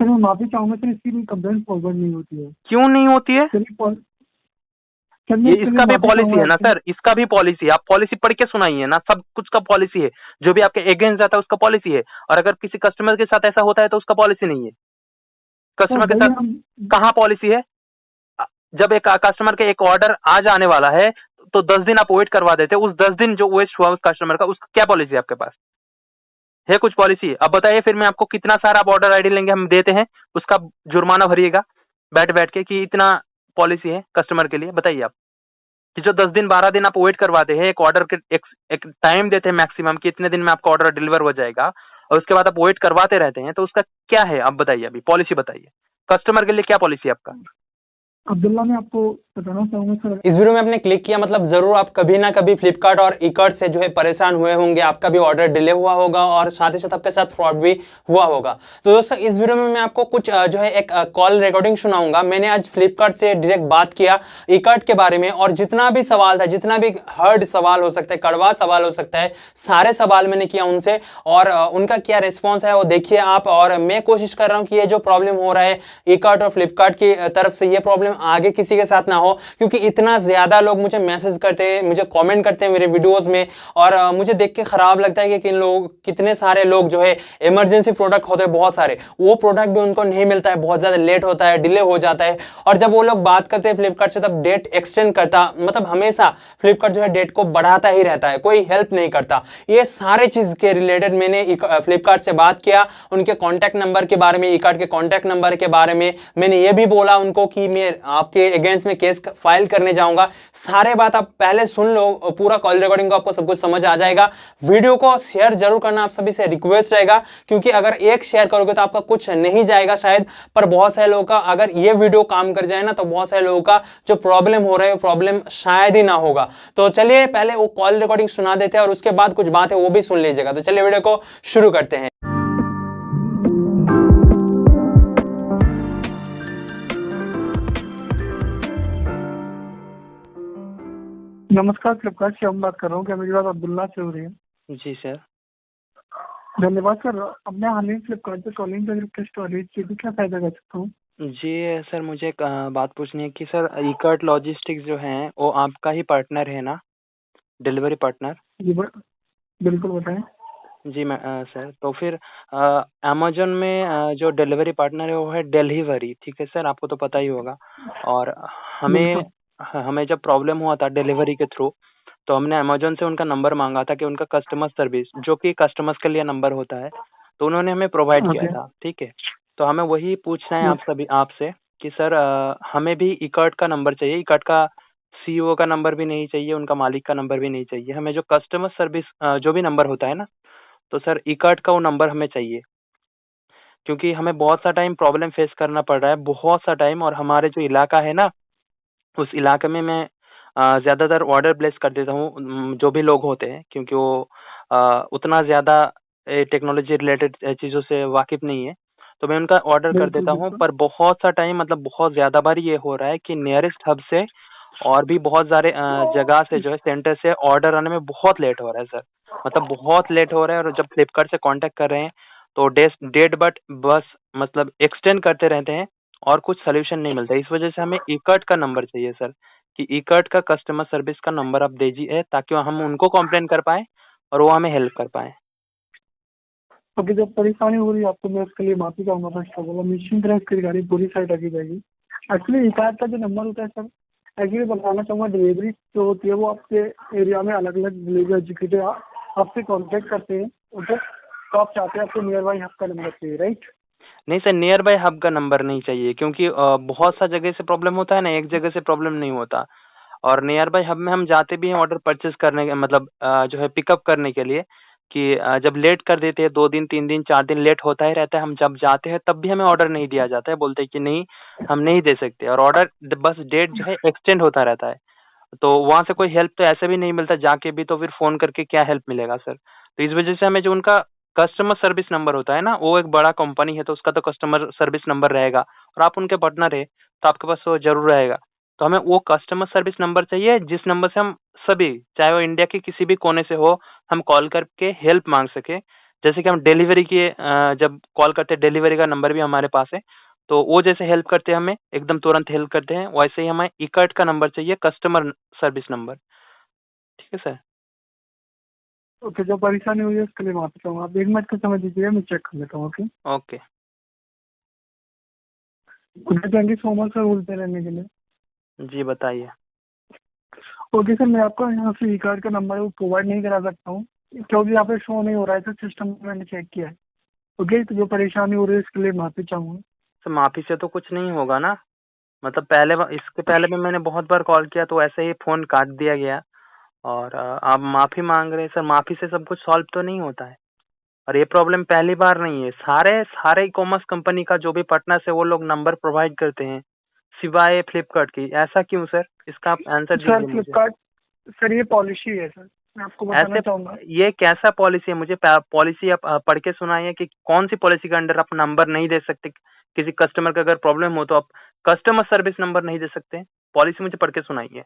Sir मैं माफी चाहूंगा सर, इसकी भी कंप्लेंट फॉरवर्ड नहीं होती है। क्यों नहीं होती है? चलिए ये चलिए इसका भी माफी पॉलिसी चाहूंगा है ना आपसे। सर, इसका भी पॉलिसी है। आप पॉलिसी पढ़ के सुनाइए ना, सब कुछ का पॉलिसी है। जो भी आपके अगेंस्ट जाता है उसका पॉलिसी है, और अगर किसी कस्टमर के साथ ऐसा होता है तो उसका पॉलिसी नहीं है। सर कस्टमर के वही साथ हम कहाँ पॉलिसी है? जब एक कस्टमर के एक ऑर्डर आ जाने वाला है तो 10 दिन आप वेट करवा देते हैं। उस 10 दिन जो वेस्ट हुआ उस कस्टमर का, उसका क्या पॉलिसी है आपके पास? है कुछ पॉलिसी? अब बताइए फिर मैं आपको कितना सारा आप ऑर्डर आईडी लेंगे, हम देते हैं, उसका जुर्माना भरिएगा बैठ बैठ के कि इतना पॉलिसी है कस्टमर के लिए। बताइए आप कि जो 10 दिन 12 दिन आप वेट करवाते हैं एक ऑर्डर के, एक टाइम देते हैं मैक्सिमम कि इतने दिन में आपका ऑर्डर डिलीवर हो जाएगा, और उसके बाद आप वेट करवाते रहते हैं, तो उसका क्या है? आप बताइए, अभी पॉलिसी बताइए, कस्टमर के लिए क्या पॉलिसी है आपका? अब्दुल्ला मैं आपको बताना चाहूंगा सर। इस वीडियो में आपने क्लिक किया मतलब जरूर आप कभी ना कभी फ्लिपकार्ट और इकर्ट से जो है परेशान हुए होंगे, आपका भी ऑर्डर डिले हुआ होगा और साथ ही साथ आपके साथ फ्रॉड भी हुआ होगा। तो दोस्तों इस वीडियो में मैं आपको कुछ जो है एक कॉल रिकॉर्डिंग सुनाऊंगा। मैंने आज फ्लिपकार्ट से डायरेक्ट बात किया इकर्ट के बारे में, और जितना भी सवाल था, जितना भी हर्ड सवाल हो सकता है, कड़वा सवाल हो सकता है, सारे सवाल मैंने किया उनसे, और उनका क्या रिस्पॉन्स है वो देखिए आप। और मैं कोशिश कर रहा हूँ कि ये जो प्रॉब्लम हो रहा है इकर्ट और फ्लिपकार्ट की तरफ से, ये प्रॉब्लम आगे किसी के साथ ना हो, क्योंकि इतना ज्यादा लोग मुझे मैसेज करते हैं, मुझे कमेंट करते हैं मेरे वीडियोस में, और मुझे देख के खराब लगता है कि कितने सारे लोग जो है इमरजेंसी प्रोडक्ट होते हैं बहुत सारे, वो प्रोडक्ट भी उनको नहीं मिलता है, बहुत ज्यादा लेट होता है, डिले हो जाता है। और जब वो लोग बात करते हैं फ्लिपकार्ट से तब डेट एक्सटेंड करता, मतलब हमेशा फ्लिपकार्ट जो है डेट को बढ़ाता ही रहता है, कोई हेल्प नहीं करता। ये सारे चीज के रिलेटेड मैंने फ्लिपकार्ट से बात किया, उनके कॉन्टैक्ट नंबर के बारे में, इकर्ट के कॉन्टैक्ट नंबर के बारे में मैंने ये भी बोला उनको कि मैं आपके अगेंस्ट में केस फाइल करने जाऊंगा। सारे बात आप पहले सुन लो, पूरा कॉल रिकॉर्डिंग को आपको सब कुछ समझ आ जाएगा। वीडियो को शेयर जरूर करना आप सभी से रिक्वेस्ट रहेगा, क्योंकि अगर एक शेयर करोगे तो आपका कुछ नहीं जाएगा शायद, पर बहुत सारे लोगों का अगर ये वीडियो काम कर जाए ना, तो बहुत सारे लोगों का जो प्रॉब्लम हो रहा है प्रॉब्लम शायद ही ना होगा। तो चलिए पहले वो कॉल रिकॉर्डिंग सुना देते हैं और उसके बाद कुछ बात है वो भी सुन लीजिएगा। तो चलिए वीडियो को शुरू करते हैं। नमस्कार, फ्लिपकार्ट से हम बात कर रहा हूँ। क्या मेरी बात अब्दुल्ला से हो रही है? जी सर। धन्यवाद सर। अब मैं हाल ही फ्लिपकार्ट पे कॉलिंग का रिक्वेस्ट और रेट भी क्या फायदा कर सकता हूँ? जी सर, मुझे एक बात पूछनी है कि सर इकर्ट लॉजिस्टिक्स जो है वो आपका ही पार्टनर है ना, डिलीवरी पार्टनर? जी बिल्कुल बताएं। जी मैं सर, तो फिर अमेजोन में जो डिलीवरी पार्टनर है वो है डिलीवरी, ठीक है सर, आपको तो पता ही होगा। और हमें बिल्कुल। हमें जब प्रॉब्लम हुआ था डिलीवरी के थ्रू, तो हमने अमेजोन से उनका नंबर मांगा था कि उनका कस्टमर सर्विस जो कि कस्टमर्स के लिए नंबर होता है, तो उन्होंने हमें प्रोवाइड किया ओके। था, ठीक है। तो हमें वही पूछना है जी। आप सभी आपसे कि सर हमें भी इकर्ट का नंबर चाहिए। इकर्ट का सीईओ का नंबर भी नहीं चाहिए, उनका मालिक का नंबर भी नहीं चाहिए, हमें जो कस्टमर सर्विस जो भी नंबर होता है ना, तो सर इकर्ट का वो नंबर हमें चाहिए, क्योंकि हमें बहुत सा टाइम प्रॉब्लम फेस करना पड़ रहा है, बहुत सा टाइम। और हमारे जो इलाका है ना, उस इलाके में मैं ज़्यादातर ऑर्डर प्लेस कर देता हूँ जो भी लोग होते हैं, क्योंकि वो उतना ज़्यादा टेक्नोलॉजी रिलेटेड चीज़ों से वाकिफ़ नहीं है, तो मैं उनका ऑर्डर कर बिल्कुल देता हूँ। बिल्कुल। पर बहुत सा टाइम, मतलब बहुत ज़्यादा बार ये हो रहा है कि नियरेस्ट हब से और भी बहुत सारे जगह से जो है, सेंटर से ऑर्डर आने में बहुत लेट हो रहा है सर, मतलब बहुत लेट हो रहा है। और जब फ्लिपकार्ट से कांटेक्ट कर रहे हैं तो डेट बट बस मतलब एक्सटेंड करते रहते हैं और कुछ सोल्यूशन नहीं मिलता। इस वजह से हमें इकर्ट का नंबर चाहिए सर, कि इकर्ट का कस्टमर सर्विस का नंबर आप दीजिए ताकि हम उनको कंप्लेन कर पाए और वो हमें हेल्प कर पाए। ओके, जब परेशानी हो रही है आपको, मैं उसके लिए माफी चाहूंगा फर्स्ट ऑफ ऑल। निश्चिंत रहे, इसकी रिगार्डिंग पूरी साइट रखी जाएगी। एक्चुअली इकार्ट का जो नंबर होता है सर, एक्चुअली बताना चाहूँगा, डिलीवरी जो होती है वो आपके एरिया में अलग अलग डिलीवरी एग्जीक्यूटिव आपसे कॉन्टेक्ट करते हैं। ओके, तो आप चाहते हैं आपको नियर बाई हब का नंबर चाहिए, राइट? नहीं सर, नियर बाय हब का नंबर नहीं चाहिए, क्योंकि बहुत सा जगह से प्रॉब्लम होता है ना, एक जगह से प्रॉब्लम नहीं होता। और नियर बाय हब में हम जाते भी हैं ऑर्डर परचेज करने के, मतलब जो है पिकअप करने के लिए, कि जब लेट कर देते हैं 2 दिन 3 दिन 4 दिन लेट होता ही रहता है, हम जब जाते हैं तब भी हमें ऑर्डर नहीं दिया जाता है, बोलते हैं कि नहीं हम नहीं दे सकते, और ऑर्डर बस डेट जो है एक्सटेंड होता रहता है। तो वहाँ से कोई हेल्प तो ऐसे भी नहीं मिलता जाके भी, तो फिर फोन करके क्या हेल्प मिलेगा सर। तो इस वजह से हमें जो उनका कस्टमर सर्विस नंबर होता है ना, वो एक बड़ा कंपनी है तो उसका तो कस्टमर सर्विस नंबर रहेगा, और आप उनके पार्टनर है तो आपके पास वो जरूर रहेगा। तो हमें वो कस्टमर सर्विस नंबर चाहिए जिस नंबर से हम सभी, चाहे वो इंडिया के किसी भी कोने से हो, हम कॉल करके हेल्प मांग सके जैसे कि हम डिलीवरी के जब कॉल करते हैं, डिलीवरी का नंबर भी हमारे पास है, तो वो जैसे हेल्प करते हैं हमें, एकदम तुरंत हेल्प करते हैं, वैसे ही हमें ई-कार्ट का नंबर चाहिए, कस्टमर सर्विस नंबर। ठीक है सर? ओके, जो परेशानी हुई है उसके लिए माफी चाहूँगा। आप 1 मिनट का समय दीजिएगा, मैं चेक कर लेता हूँ। Okay, okay, thank you so much sir बोलते रहने के लिए। जी बताइए। ओके सर, मैं आपको यहाँ से ई कार्ड का नंबर वो प्रोवाइड नहीं करा सकता हूँ, क्योंकि यहाँ पे शो नहीं हो रहा है सर, सिस्टम में मैंने चेक किया है। ओके, तो जो परेशानी हो रही है इसके लिए माफी चाहूँगा। सर माफ़ी से तो कुछ नहीं होगा ना? मतलब इसके पहले भी मैंने बहुत बार कॉल किया तो ऐसे ही फ़ोन काट दिया गया, और आप माफ़ी माँग रहे हैं सर, माफ़ी से सब कुछ सॉल्व तो नहीं होता है। और ये प्रॉब्लम पहली बार नहीं है, सारे सारे ई-कॉमर्स कंपनी का जो भी पार्टनर से वो लोग नंबर प्रोवाइड करते हैं, सिवाय फ्लिपकार्ट की। ऐसा क्यों सर? इसका आप आंसर सर दीजिए मुझे। फ्लिपकार्ट, सर ये पॉलिसी है सर, मैं आपको बताना ऐसे चाहूँगा। ये कैसा पॉलिसी है? मुझे पॉलिसी आप पढ़ के सुनाइए कि कौन सी पॉलिसी के अंडर आप नंबर नहीं दे सकते? किसी कस्टमर का अगर प्रॉब्लम हो तो आप कस्टमर सर्विस नंबर नहीं दे सकते? पॉलिसी मुझे पढ़ के सुनाइए।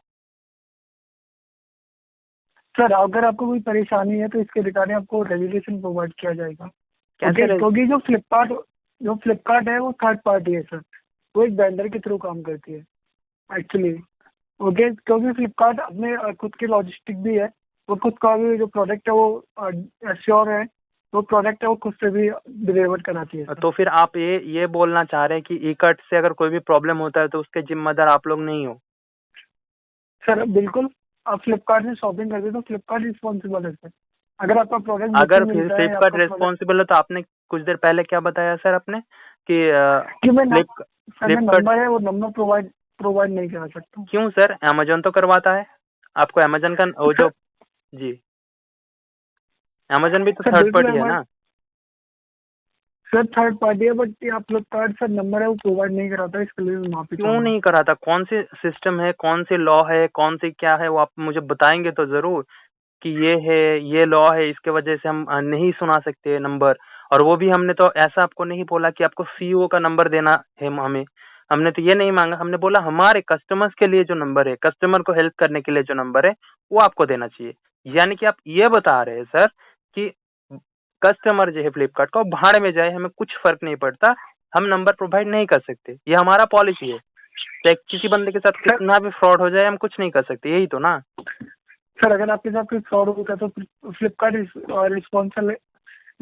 सर अगर आपको कोई परेशानी है तो इसके रिगार्डिंग आपको रेजुलेशन प्रोवाइड किया जाएगा। कैसे ओके, क्योंकि जो फ्लिपकार्ट है वो थर्ड पार्टी है सर, वो एक वेंडर के थ्रू काम करती है एक्चुअली। ओके, क्योंकि फ्लिपकार्ट अपने खुद के लॉजिस्टिक भी है, वो खुद का भी जो प्रोडक्ट है वो श्योर है, वो प्रोडक्ट है वो खुद से भी डिलीवर कराती है सर। तो फिर आप ये बोलना चाह रहे हैं कि ई-कार्ट से अगर कोई भी प्रॉब्लम होता है तो उसके जिम्मेदार आप लोग नहीं हो? सर बिल्कुल, आप फ्लिपकार्ट से शॉपिंग करते हो तो फ्लिपकार्ट रिस्पॉन्सिबल है सर। अगर आपका प्रोडक्ट अगर मुझसे फिर मिलता है, फ्लिपकार्ट आपका प्रोडक्ट रिस्पॉन्सिबल है तो आपने कुछ देर पहले क्या बताया सर आपने कि कि मैं फ्लिप सर मैं फ्लिपकार्ट नंबर है वो नंबर प्रोवाइड नहीं करा सकता हूँ। क्यों सर? अमेज़न तो करवाता है। आपको अमेज़न का वो सर जो जी, अमेज़न भी तो सर थर्ड बिल्कुल पार्टी है ना? सर थर्ड पार्टी है, बट आप फ्लिपकार्ट सर नंबर है वो प्रोवाइड नहीं कराता, इसके लिए मैं माफी क्यों चाहूंगा। नहीं कराता? कौन सी सिस्टम है, कौन सी लॉ है, कौन सी क्या है, वो आप मुझे बताएँगे तो ज़रूर कि ये है, ये लॉ है, इसके वजह से हम नहीं सुना सकते नंबर। और वो भी हमने तो ऐसा आपको नहीं बोला कि आपको सीईओ का नंबर देना है हमें। हमने तो ये नहीं माँगा, हमने बोला हमारे कस्टमर्स के लिए जो नंबर है, कस्टमर को हेल्प करने के लिए जो नंबर है, वो आपको देना चाहिए। यानी कि आप ये बता रहे हैं सर कि कस्टमर जो है फ्लिपकार्ट का, वो भाड़ में जाए, हमें कुछ फ़र्क नहीं पड़ता, हम नंबर प्रोवाइड नहीं कर सकते। ये हमारा पॉलिसी है। चाहे किसी बंदे के साथ सर कितना भी फ्रॉड हो जाए, हम कुछ नहीं कर सकते, यही तो ना? सर अगर आपके साथ कोई फ्रॉड होता है तो फ्लिपकार्ट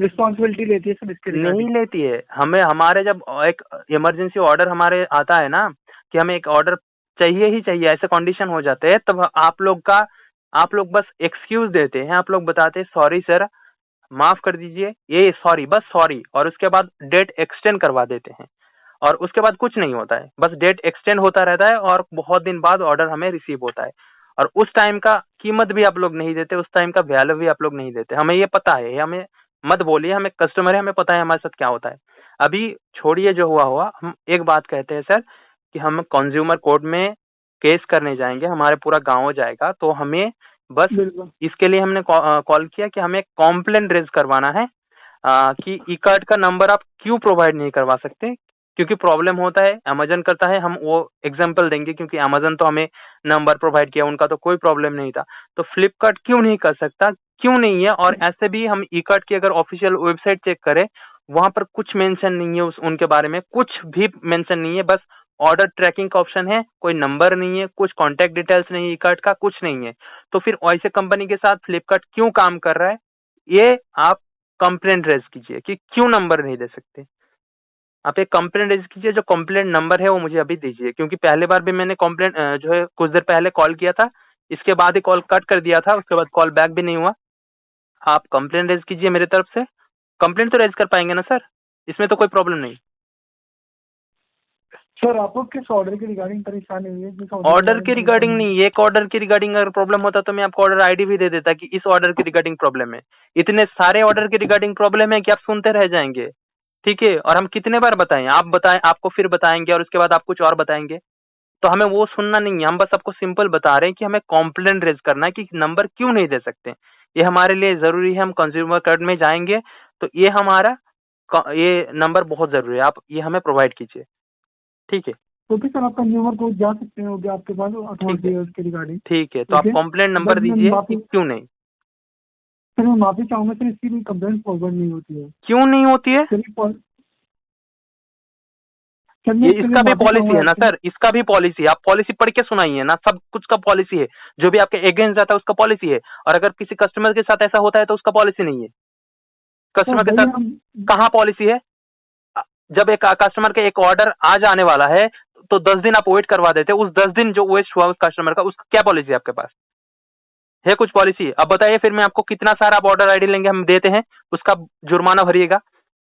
रिस्पॉन्सिबिलिटी लेती है सर इसके नहीं रिगार्डिंग। लेती है। हमें हमारे जब एक इमरजेंसी ऑर्डर हमारे आता है ना कि हमें एक ऑर्डर चाहिए ही चाहिए, ऐसे कंडीशन हो जाते हैं, तब आप लोग बस एक्सक्यूज देते हैं। आप लोग बताते हैं सॉरी सर, माफ कर दीजिए, ये सॉरी, बस सॉरी, और उसके बाद डेट एक्सटेंड करवा देते हैं, और उसके बाद कुछ नहीं होता है, बस डेट एक्सटेंड होता रहता है और बहुत दिन बाद ऑर्डर हमें रिसीव होता है। और उस टाइम का कीमत भी आप लोग नहीं देते, उस टाइम का वैल्यू भी आप लोग नहीं देते। हमें ये पता है, हमें मत बोलिए, हमें कस्टमर है, हमें पता है हमारे साथ क्या होता है। अभी छोड़िए जो हुआ हुआ, हम एक बात कहते हैं सर कि हम कंज्यूमर कोर्ट में केस करने जाएंगे, हमारे पूरा गांव जाएगा, तो हमें बस बिल्कुल इसके लिए हमने कॉल किया कि हमें कॉम्प्लेन रेज करवाना है कि ई कार्ड का नंबर आप क्यों प्रोवाइड नहीं करवा सकते, क्योंकि प्रॉब्लम होता है, अमेज़न करता है, हम वो एग्जांपल देंगे क्योंकि अमेज़न तो हमें नंबर प्रोवाइड किया, उनका तो कोई प्रॉब्लम नहीं था। तो फ्लिपकार्ट क्यों नहीं कर सकता, क्यों नहीं है? और ऐसे भी हम ई कार्ड की अगर ऑफिशियल वेबसाइट चेक करें, वहां पर कुछ मेंशन नहीं है उनके बारे में, कुछ भी मेंशन नहीं है, बस ऑर्डर ट्रैकिंग का ऑप्शन है, कोई नंबर नहीं है, कुछ कॉन्टैक्ट डिटेल्स नहीं है, ई कार्ड का कुछ नहीं है। तो फिर ऐसे कंपनी के साथ फ्लिपकार्ट क्यों काम कर रहा है? ये आप कंप्लेंट रेज कीजिए कि क्यों नंबर नहीं दे सकते। आप एक कंप्लेंट रेज कीजिए, जो कंप्लेंट नंबर है वो मुझे अभी दीजिए, क्योंकि पहले बार भी मैंने कंप्लेंट जो है कुछ देर पहले कॉल किया था, इसके बाद ही कॉल कट कर दिया था, उसके बाद कॉल बैक भी नहीं हुआ। आप कंप्लेंट रेज कीजिए मेरे तरफ से, कंप्लेंट तो रेज कर पाएंगे ना सर? इसमें तो कोई प्रॉब्लम नहीं। सर, आपको किस ऑर्डर के रिगार्डिंग परेशानी हुई है, किस ऑर्डर के ऑर्डर के रिगार्डिंग रिगार्डिंग परेशानी हुई नहीं, एक ऑर्डर के रिगार्डिंग अगर प्रॉब्लम होता तो मैं आपको ऑर्डर आईडी भी दे देता कि इस ऑर्डर के रिगार्डिंग प्रॉब्लम है। इतने सारे ऑर्डर के रिगार्डिंग प्रॉब्लम है कि आप सुनते रह जाएंगे। ठीक है, और हम कितने बार बताएं? आप बताएं, आपको फिर बताएंगे और उसके बाद आप कुछ और बताएंगे, तो हमें वो सुनना नहीं है। हम बस आपको सिंपल बता रहे हैं कि हमें कॉम्प्लेन रेज करना है कि नंबर क्यों नहीं दे सकते। ये हमारे लिए जरूरी है, हम कंज्यूमर कोर्ट में जाएंगे तो ये हमारा ये नंबर बहुत जरूरी है, आप ये हमें प्रोवाइड कीजिए। ठीक है? है। ओके सर, आप कंज्यूमर कोर्ट जा सकते हैं, होगा आपके पास ठीक अथॉरिटी है, है उसके रिगार्डिंग। ठीक है, तो आप ओके, कंप्लेंट नंबर बट मैं दीजिए कि माफी क्यों नहीं। सर मैं माफी चाहूंगा सर, इसकी कोई कंप्लेंट फॉरवर्ड नहीं होती है। क्यों नहीं होती है? चलिए ये इसका भी पॉलिसी है ना सर, इसका भी पॉलिसी है। आप पॉलिसी पढ़ के सुनाइए ना, सब कुछ का पॉलिसी है। जो भी आपके अगेंस्ट जाता है उसका पॉलिसी है, और अगर किसी कस्टमर के साथ ऐसा होता है तो उसका पॉलिसी नहीं है। कस्टमर के साथ कहाँ पॉलिसी है? जब एक कस्टमर के एक ऑर्डर आज आने वाला है तो 10 दिन आप वेट करवा देते, उस 10 दिन जो वेस्ट हुआ उस कस्टमर का, उसका क्या पॉलिसी है आपके पास? है कुछ पॉलिसी? अब बताइए फिर मैं आपको कितना सारा आप ऑर्डर आईडी लेंगे, हम देते हैं, उसका जुर्माना भरिएगा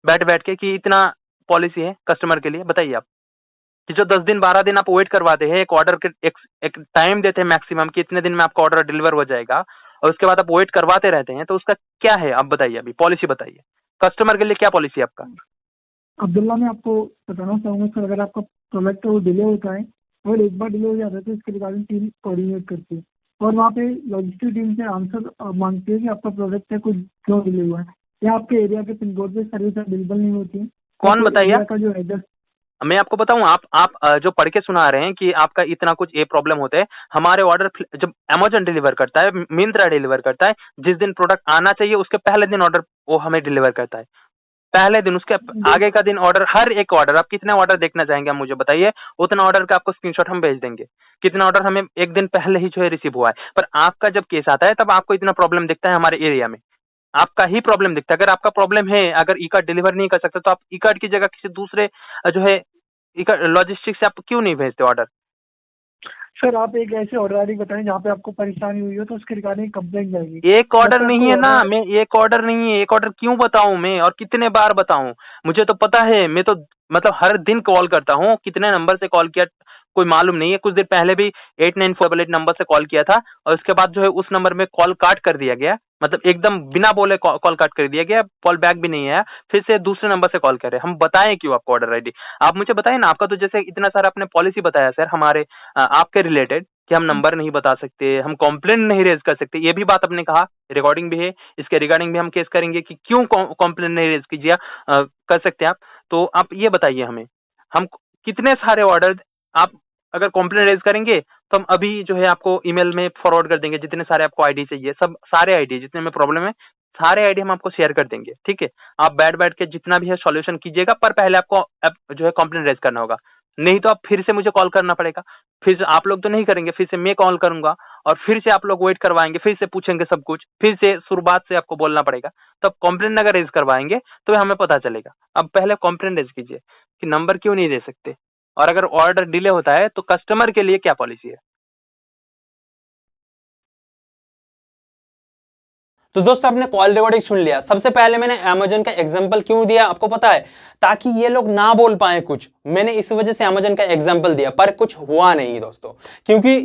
बैठ बैठ के कि इतना पॉलिसी है कस्टमर के लिए। बताइए आप कि जो 10 दिन 12 दिन आप वेट करवाते हैं, एक ऑर्डर के एक टाइम देते हैं मैक्सिमम कि इतने दिन में आपका ऑर्डर डिलीवर हो जाएगा, और उसके बाद आप वेट करवाते रहते हैं, तो उसका क्या है आप बताइए, अभी पॉलिसी बताइए, कस्टमर के लिए क्या पॉलिसी है आपका? अब्दुल्ला मैं आपको बताना चाहूंगा सर, अगर आपका प्रोडक्ट वो डिले होता है और एक बार डिले हो जाता है तो इसके रिगार्डिंग टीम कोऑर्डिनेट करती है और वहाँ पे लॉजिस्टिक टीम से आंसर मांगती है कि आपका प्रोडक्ट है कुछ क्यों डिले हुआ है, या आपके एरिया के पिन कोड पे सर्विस अवेलेबल नहीं होती है। कौन बताइए? का जो एड्रेस मैं आपको बताऊं, आप जो पढ़ के सुना रहे हैं कि आपका इतना कुछ ये प्रॉब्लम होता है, हमारे ऑर्डर जब अमेजन डिलीवर करता है, मिंत्रा डिलीवर करता है, जिस दिन प्रोडक्ट आना चाहिए उसके पहले दिन ऑर्डर वो हमें डिलीवर करता है, पहले दिन। उसके आगे का दिन ऑर्डर, हर एक ऑर्डर, आप कितने ऑर्डर देखना चाहेंगे आप मुझे बताइए, उतना ऑर्डर का आपको स्क्रीनशॉट हम भेज देंगे, कितना ऑर्डर हमें एक दिन पहले ही जो है रिसीव हुआ है। पर आपका जब केस आता है तब आपको इतना प्रॉब्लम दिखता है, हमारे एरिया में आपका ही प्रॉब्लम दिखता है। अगर आपका प्रॉब्लम है, अगर ई कार्ड डिलीवर नहीं कर सकते तो आप ई कार्ड की जगह किसी दूसरे जो है लॉजिस्टिक से आप क्यों नहीं भेजते ऑर्डर? सर आप एक ऐसे ऑर्डर आईडी बताएं जहाँ पे आपको परेशानी हुई हो तो उसके रिगार्डिंग कंप्लेंट जाएगी। एक ऑर्डर नहीं है ना, मैं एक ऑर्डर नहीं है, एक ऑर्डर क्यों बताऊं मैं और कितने बार बताऊं? मुझे तो पता है, मैं तो मतलब हर दिन कॉल करता हूं, कितने नंबर से कॉल किया कोई मालूम नहीं है। कुछ देर पहले भी 8948 नंबर से कॉल किया था और उसके बाद जो है उस नंबर में कॉल काट कर दिया गया, मतलब एकदम बिना बोले कॉल काट कर दिया गया, कॉल बैक भी नहीं आया, फिर से दूसरे नंबर से कॉल करे। हम बताएं क्यों आपको ऑर्डर आईडी? आप मुझे बताएं ना। आपका तो जैसे इतना सारा आपने पॉलिसी बताया सर हमारे आपके रिलेटेड कि हम नंबर नहीं बता सकते, हम कंप्लेंट नहीं रेज कर सकते, ये भी बात आपने कहा, रिकॉर्डिंग भी है, इसके रिगार्डिंग भी हम केस करेंगे कि क्यों कंप्लेंट नहीं रेज कीजिए कर सकते आप। तो आप ये बताइए हमें, हम कितने सारे ऑर्डर, आप अगर कंप्लेंट रेज करेंगे तो हम अभी जो है आपको ईमेल में फॉरवर्ड कर देंगे, जितने सारे आपको आईडी चाहिए, सब सारे आईडी जितने में प्रॉब्लम है सारे आईडी हम आपको शेयर कर देंगे, ठीक है? आप बैठ बैठ के जितना भी है सॉल्यूशन कीजिएगा, पर पहले आपको जो है कंप्लेंट रेज करना होगा, नहीं तो आप फिर से मुझे कॉल करना पड़ेगा। फिर से आप लोग तो नहीं करेंगे, फिर से मैं कॉल करूंगा और फिर से आप लोग वेट करवाएंगे, फिर से पूछेंगे सब कुछ, फिर से शुरुआत से आपको बोलना पड़ेगा। तो आप कंप्लेंट अगर रेज करवाएंगे तो हमें पता चलेगा। अब पहले कंप्लेंट रेज कीजिए कि नंबर क्यों नहीं दे सकते, और अगर ऑर्डर डिले होता है तो कस्टमर के लिए क्या पॉलिसी है? तो दोस्तों आपने कॉल रिकॉर्डिंग सुन लिया। सबसे पहले मैंने अमेजन का एग्जांपल क्यों दिया आपको पता है? ताकि ये लोग ना बोल पाए कुछ, मैंने इस वजह से अमेजन का एग्जांपल दिया, पर कुछ हुआ नहीं दोस्तों, क्योंकि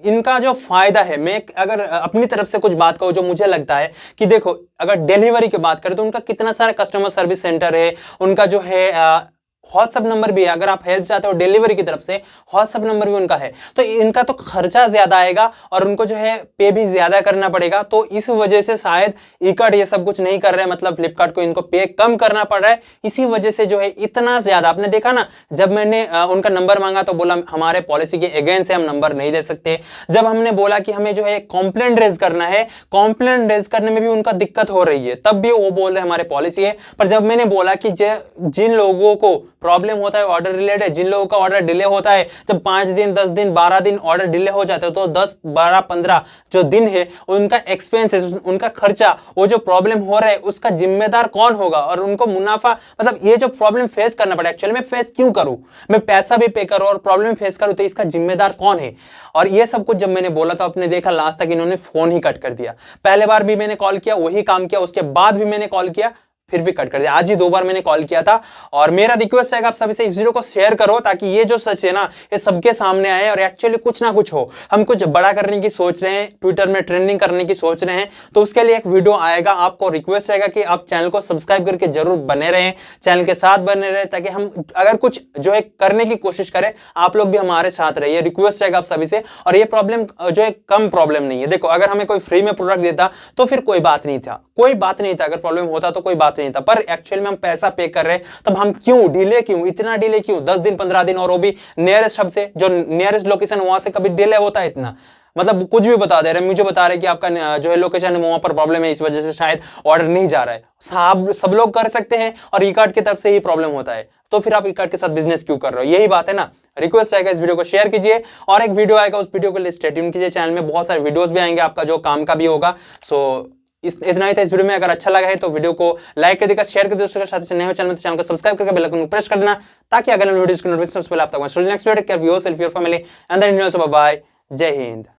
इनका जो फायदा है, मैं अगर अपनी तरफ से कुछ बात कहूं जो मुझे लगता है कि देखो, अगर डिलीवरी की बात करें तो उनका कितना सारा कस्टमर सर्विस सेंटर है, उनका जो है व्हाट्सएप नंबर भी है, अगर आप हेल्प चाहते हो डिलीवरी की तरफ से व्हाट्सएप नंबर भी उनका है, तो इनका तो खर्चा ज्यादा आएगा और उनको जो है पे भी ज्यादा करना पड़ेगा। तो इस वजह से शायद ई-कार्ट ये सब कुछ नहीं कर रहे हैं, मतलब फ्लिपकार्ट को इनको पे कम करना पड़ रहा है, इसी वजह से जो है इतना ज्यादा। आपने देखा ना, जब मैंने उनका नंबर मांगा तो बोला हमारे पॉलिसी के अगेंस्ट है, हम नंबर नहीं दे सकते। जब हमने बोला कि हमें जो है कंप्लेंट रेज करना है, कंप्लेंट रेज करने में भी उनका दिक्कत हो रही है, तब भी वो बोल रहे हमारे पॉलिसी है। पर जब मैंने बोला कि जिन लोगों को प्रॉब्लम होता है ऑर्डर रिलेटेड, जिन लोगों का ऑर्डर डिले होता है, जब 5 दिन 10 दिन 12 दिन ऑर्डर डिले हो जाते हैं, तो 10 12 15 जो दिन है उनका एक्सपेंसेस, उनका खर्चा, वो जो प्रॉब्लम हो रहा है उसका जिम्मेदार कौन होगा? और उनको मुनाफा, मतलब ये जो प्रॉब्लम फेस करना पड़ा, एक्चुअली मैं फेस क्यों करूं? मैं पैसा भी पे करूं और प्रॉब्लम फेस करूं, तो इसका जिम्मेदार कौन है? और ये सब कुछ जब मैंने बोला तो आपने देखा लास्ट तक इन्होंने फोन ही कट कर दिया। पहले बार भी मैंने कॉल किया वही काम किया, उसके बाद भी मैंने कॉल किया फिर भी कट कर दिया। आज ही 2 बार मैंने कॉल किया था। और मेरा रिक्वेस्ट है कि आप सभी से इस वीडियो को शेयर करो ताकि ये जो सच है ना ये सबके सामने आए और एक्चुअली कुछ ना कुछ हो। हम कुछ बड़ा करने की सोच रहे हैं, ट्विटर में ट्रेंडिंग करने की सोच रहे हैं, तो उसके लिए एक वीडियो आएगा। आपको रिक्वेस्ट रहेगा कि आप चैनल को सब्सक्राइब करके जरूर बने रहें, चैनल के साथ बने रहें, ताकि हम अगर कुछ जो है करने की कोशिश करें आप लोग भी हमारे साथ रहिए। रिक्वेस्ट रहेगा आप सभी से। और ये प्रॉब्लम जो है कम प्रॉब्लम नहीं है। देखो, अगर हमें कोई फ्री में प्रोडक्ट देता तो फिर कोई बात नहीं था, कोई बात नहीं था, अगर प्रॉब्लम होता तो कोई बात नहीं था। पर एक्चुअल में हम पैसा पे कर रहे हैं, तब हम क्यों डिले, क्यों इतना डिले, क्यों 10 दिन 15 दिन, और वो भी नियरेस्ट हब से, जो नियरेस्ट लोकेशन वहां से कभी डिले होता है इतना? मतलब कुछ भी बता दे रहे हैं, मुझे बता रहे हैं कि आपका जो है लोकेशन वहां पर प्रॉब्लम है, इस वजह से शायद ऑर्डर नहीं जा रहा है। सब लोग कर सकते हैं और ई कार्ड की तरफ से ही प्रॉब्लम होता है, तो फिर आप ई कार्ड के साथ बिजनेस क्यों कर रहे हो? यही बात है ना। रिक्वेस्ट आएगा इस वीडियो को शेयर कीजिए, और एक वीडियो आएगा, उस वीडियो को लिए स्टे ट्यून कीजिए। चैनल में बहुत सारे वीडियोस भी आएंगे आपका जो काम का भी होगा। सो इतना ही था इस वीडियो में। अगर अच्छा लगा है तो वीडियो को लाइक कर देगा, शेयर कर दे दोस्तों के साथ। नए हो चैनल में तो चैनल को सब्सक्राइब करके बेल आइकन को प्रेस कर देना, ताकि अगर वीडियोस की नोटिफिकेशन सबसे पहले आप तक पहुंचे। Next video, take care of yourself, your family and then also bye bye. जय हिंद।